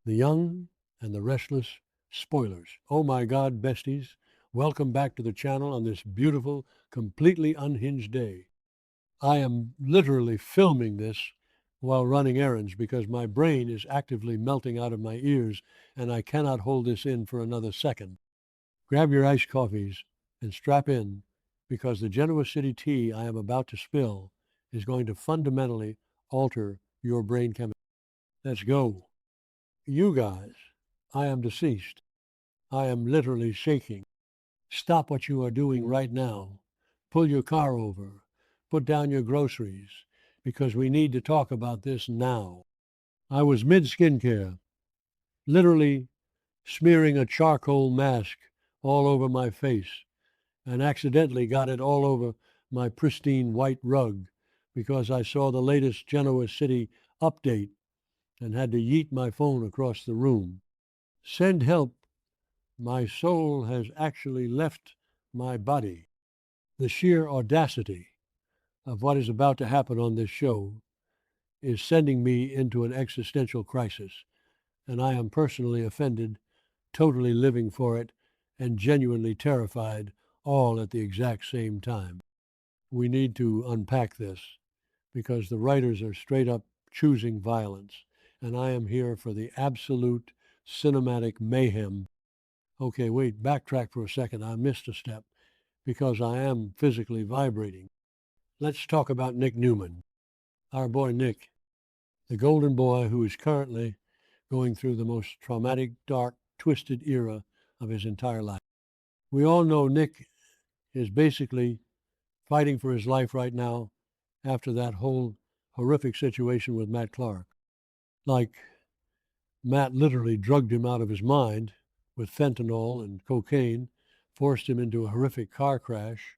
The Young and the Restless Spoilers. Oh my God, besties, welcome back to the channel on this beautiful, completely unhinged day. I am literally filming this while running errands because my brain is actively melting out of my ears and I cannot hold this in for another second. Grab your iced coffees and strap in because the Genoa City tea I am about to spill is going to fundamentally alter your brain chemistry. Let's go. You guys, I am deceased. I am literally shaking. Stop what you are doing right now. Pull your car over. Put down your groceries because we need to talk about this now. I was mid skincare, literally smearing a charcoal mask all over my face and accidentally got it all over my pristine white rug because I saw the latest Genoa City update and had to yeet my phone across the room. Send help. My soul has actually left my body. The sheer audacity of what is about to happen on this show is sending me into an existential crisis, and I am personally offended, totally living for it, and genuinely terrified all at the exact same time. We need to unpack this because the writers are straight up choosing violence, and I am here for the absolute cinematic mayhem. Okay, wait, backtrack for a second. I missed a step because I am physically vibrating. Let's talk about Nick Newman, our boy Nick, the golden boy who is currently going through the most traumatic, dark, twisted era of his entire life. We all know Nick is basically fighting for his life right now after that whole horrific situation with Matt Clark. Like, Matt literally drugged him out of his mind with fentanyl and cocaine, forced him into a horrific car crash,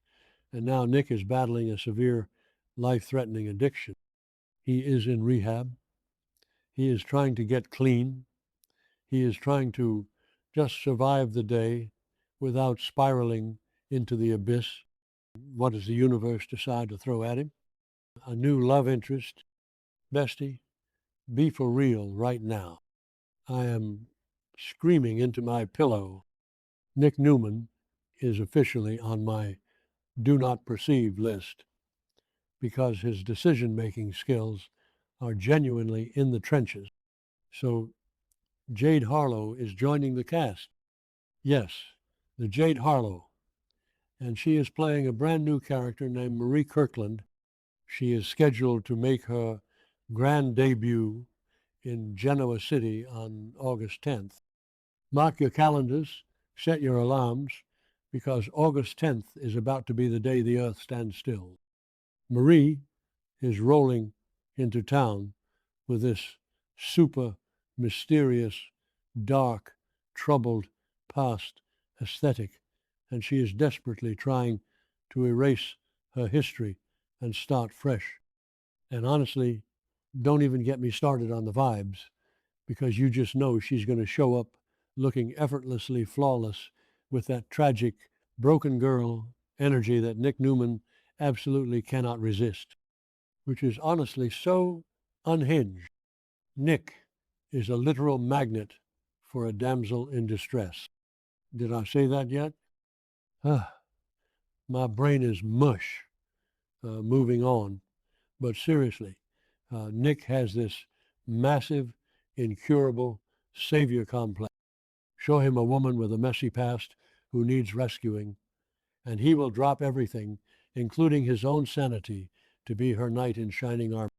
and now Nick is battling a severe, life-threatening addiction. He is in rehab. He is trying to get clean. He is trying to just survive the day without spiraling into the abyss. What does the universe decide to throw at him? A new love interest. Bestie, be for real right now. I am screaming into my pillow. Nick Newman is officially on my do not perceive list because his decision-making skills are genuinely in the trenches. So Jade Harlow is joining the cast. Yes, the Jade Harlow. And she is playing a brand new character named Marie Kirkland. She is scheduled to make her grand debut in Genoa City on August 10th. Mark your calendars, set your alarms, because August 10th is about to be the day the earth stands still. Marie is rolling into town with this super mysterious, dark, troubled past aesthetic, and she is desperately trying to erase her history and start fresh. And honestly, don't even get me started on the vibes, because you just know she's going to show up looking effortlessly flawless with that tragic, broken girl energy that Nick Newman absolutely cannot resist, which is honestly so unhinged. Nick is a literal magnet for a damsel in distress. Did I say that yet? My brain is mush, moving on. But seriously, Nick has this massive, incurable savior complex. Show him a woman with a messy past who needs rescuing, and he will drop everything, including his own sanity, to be her knight in shining armor.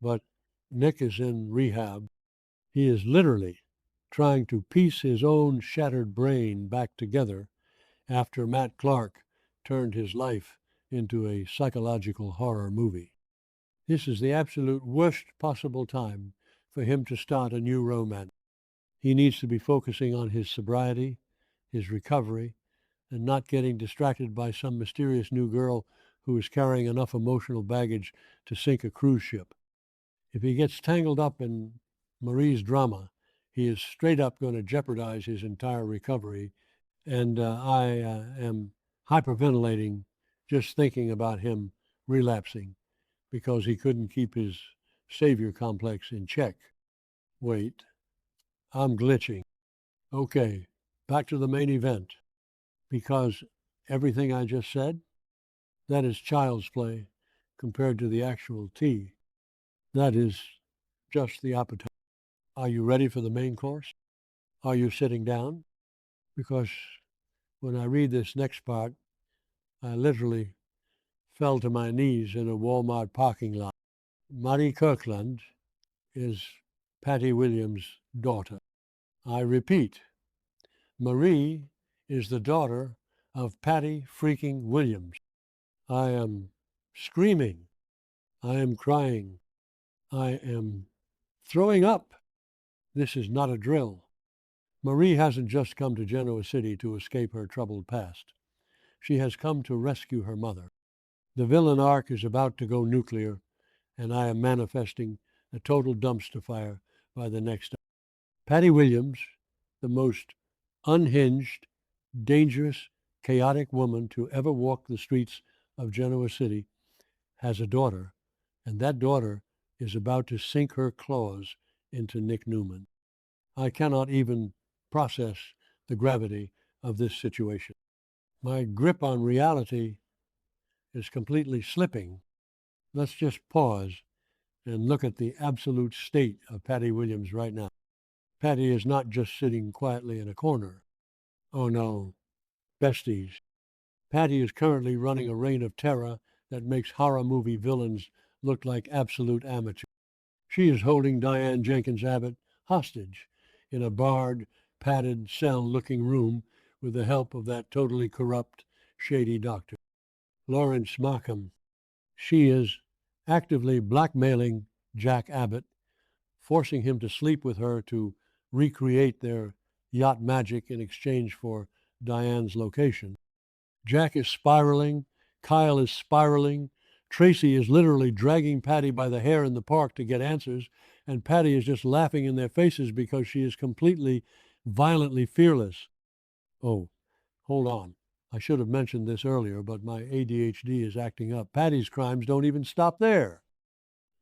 But Nick is in rehab. He is literally trying to piece his own shattered brain back together after Matt Clark turned his life into a psychological horror movie. This is the absolute worst possible time for him to start a new romance. He needs to be focusing on his sobriety, his recovery, and not getting distracted by some mysterious new girl who is carrying enough emotional baggage to sink a cruise ship. If he gets tangled up in Marie's drama, he is straight up going to jeopardize his entire recovery. And I am hyperventilating just thinking about him relapsing because he couldn't keep his savior complex in check. Wait, I'm glitching. Okay, back to the main event. Because everything I just said, that is child's play compared to the actual tea. That is just the appetite. Are you ready for the main course? Are you sitting down? Because when I read this next part, I literally fell to my knees in a Walmart parking lot. Marie Kirkland is Patty Williams' daughter. I repeat, Marie is the daughter of Patty freaking Williams. I am screaming. I am crying. I am throwing up. This is not a drill. Marie hasn't just come to Genoa City to escape her troubled past. She has come to rescue her mother. The villain arc is about to go nuclear, and I am manifesting a total dumpster fire by the next. Patty Williams, the most unhinged, dangerous, chaotic woman to ever walk the streets of Genoa City, has a daughter, and that daughter is about to sink her claws into Nick Newman. I cannot even process the gravity of this situation. My grip on reality is completely slipping. Let's just pause and look at the absolute state of Patty Williams right now. Patty is not just sitting quietly in a corner. Oh no, besties. Patty is currently running a reign of terror that makes horror movie villains look like absolute amateurs. She is holding Diane Jenkins Abbott hostage in a barred, padded cell-looking room with the help of that totally corrupt, shady doctor, Lawrence Markham. She is actively blackmailing Jack Abbott, forcing him to sleep with her to recreate their yacht magic in exchange for Diane's location. Jack is spiraling. Kyle is spiraling. Tracy is literally dragging Patty by the hair in the park to get answers, and Patty is just laughing in their faces because she is completely, violently fearless. Oh, hold on. I should have mentioned this earlier, but my ADHD is acting up. Patty's crimes don't even stop there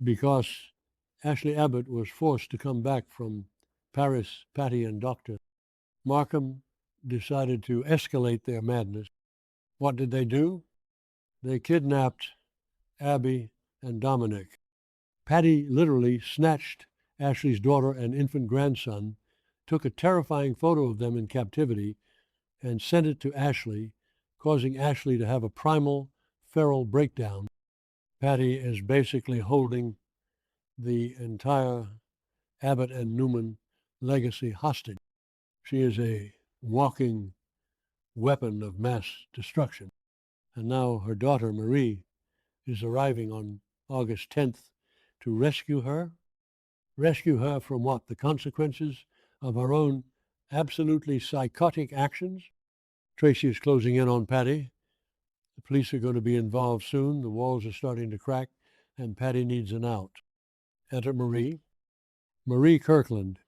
because Ashley Abbott was forced to come back from Paris. Patty and Dr. Markham decided to escalate their madness. What did they do? They kidnapped Abby and Dominic. Patty literally snatched Ashley's daughter and infant grandson, took a terrifying photo of them in captivity, and sent it to Ashley, causing Ashley to have a primal, feral breakdown. Patty is basically holding the entire Abbott and Newman legacy hostage. She is a walking weapon of mass destruction. And now her daughter, Marie, is arriving on August 10th to rescue her. Rescue her from what? The consequences of her own absolutely psychotic actions? Tracy is closing in on Patty. The police are going to be involved soon. The walls are starting to crack, and Patty needs an out. Enter Marie. Marie Kirkland,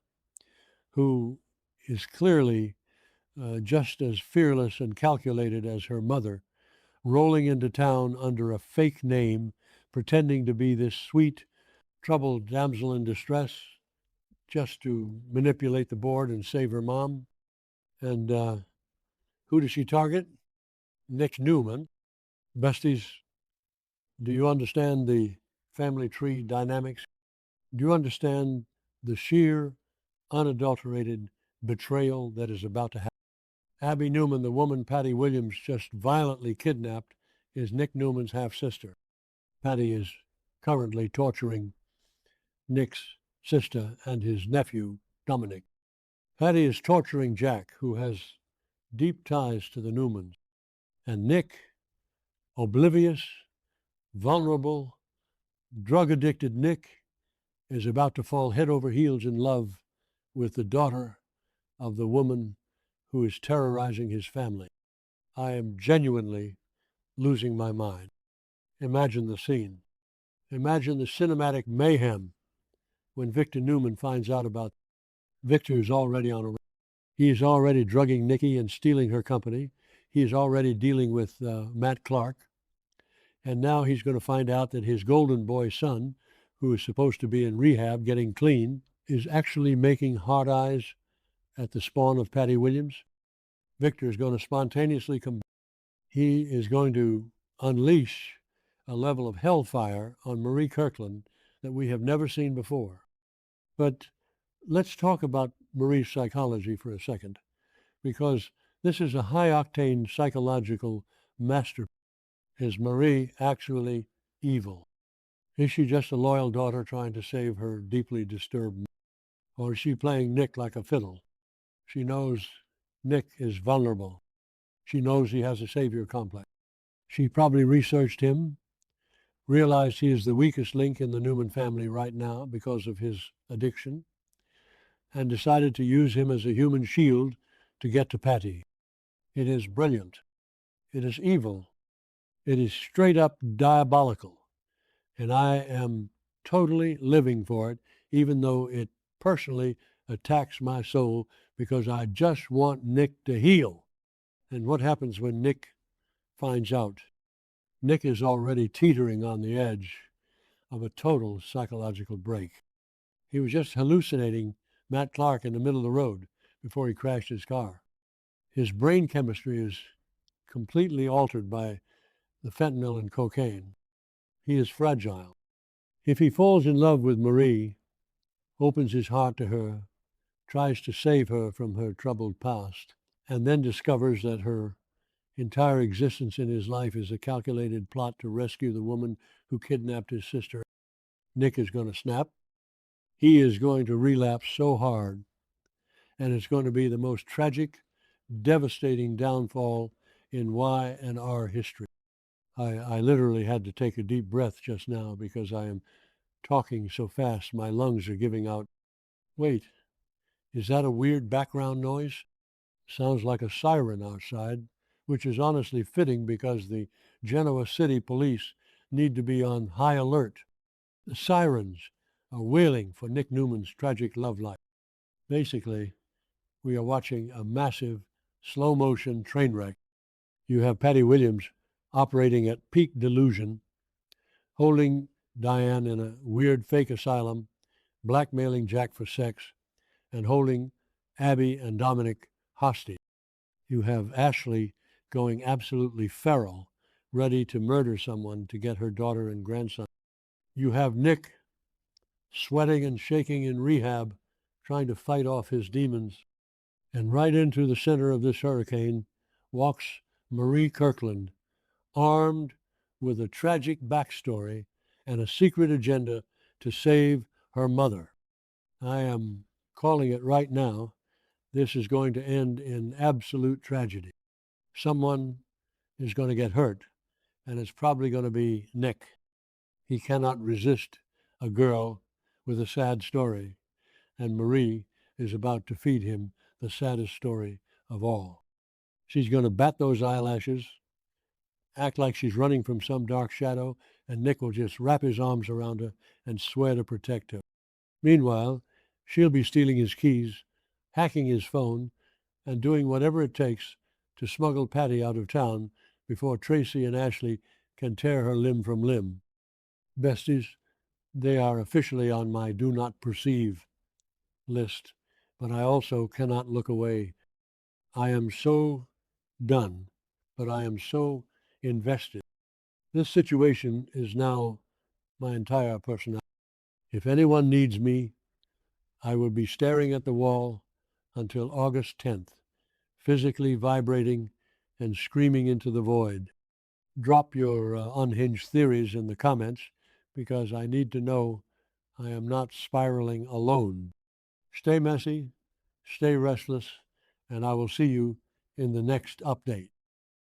who is clearly just as fearless and calculated as her mother, rolling into town under a fake name, pretending to be this sweet, troubled damsel in distress just to manipulate the board and save her mom. And who does she target? Nick Newman. Besties, do you understand the family tree dynamics? Do you understand the sheer, unadulterated betrayal that is about to happen? Abby Newman, the woman Patty Williams just violently kidnapped, is Nick Newman's half-sister. Patty is currently torturing Nick's sister and his nephew, Dominic. Patty is torturing Jack, who has deep ties to the Newmans. And Nick, oblivious, vulnerable, drug-addicted Nick, is about to fall head over heels in love with the daughter of the woman who is terrorizing his family. I am genuinely losing my mind. Imagine the scene. Imagine the cinematic mayhem when Victor Newman finds out about Victor's already on a. He is already drugging Nikki and stealing her company. He is already dealing with Matt Clark. And now he's going to find out that his golden boy son, who is supposed to be in rehab getting clean, is actually making hard eyes at the spawn of Patty Williams. Victor is going to spontaneously come. He is going to unleash a level of hellfire on Marie Kirkland that we have never seen before. But let's talk about Marie's psychology for a second, because this is a high-octane psychological masterpiece. Is Marie actually evil? Is she just a loyal daughter trying to save her deeply disturbed? Or is she playing Nick like a fiddle? She knows Nick is vulnerable. She knows he has a savior complex. She probably researched him, realized he is the weakest link in the Newman family right now because of his addiction, and decided to use him as a human shield to get to Patty. It is brilliant. It is evil. It is straight up diabolical. And I am totally living for it, even though it personally attacks my soul, because I just want Nick to heal. And what happens when Nick finds out? Nick is already teetering on the edge of a total psychological break. He was just hallucinating Matt Clark in the middle of the road before he crashed his car. His brain chemistry is completely altered by the fentanyl and cocaine. He is fragile. If he falls in love with Marie, opens his heart to her, tries to save her from her troubled past, and then discovers that her entire existence in his life is a calculated plot to rescue the woman who kidnapped his sister, Nick is going to snap. He is going to relapse so hard, and it's going to be the most tragic, devastating downfall in Y&R history. I literally had to take a deep breath just now because I am talking so fast. My lungs are giving out. Wait, is that a weird background noise? Sounds like a siren outside, which is honestly fitting because the Genoa City police need to be on high alert. The sirens are wailing for Nick Newman's tragic love life. Basically, we are watching a massive, slow-motion train wreck. You have Patty Williams operating at peak delusion, holding Diane in a weird fake asylum, blackmailing Jack for sex, and holding Abby and Dominic hostage. You have Ashley going absolutely feral, ready to murder someone to get her daughter and grandson. You have Nick sweating and shaking in rehab, trying to fight off his demons. And right into the center of this hurricane walks Marie Kirkland, armed with a tragic backstory and a secret agenda to save her mother. I am calling it right now. This is going to end in absolute tragedy. Someone is going to get hurt, and it's probably going to be Nick. He cannot resist a girl with a sad story, and Marie is about to feed him the saddest story of all. She's going to bat those eyelashes, act like she's running from some dark shadow, and Nick will just wrap his arms around her and swear to protect her. Meanwhile, she'll be stealing his keys, hacking his phone, and doing whatever it takes to smuggle Patty out of town before Tracy and Ashley can tear her limb from limb. Besties, they are officially on my do not perceive list, but I also cannot look away. I am so done, but I am so invested. This situation is now my entire personality. If anyone needs me, I will be staring at the wall until August 10th, physically vibrating and screaming into the void. Drop your unhinged theories in the comments because I need to know I am not spiraling alone. Stay messy, stay restless, and I will see you in the next update.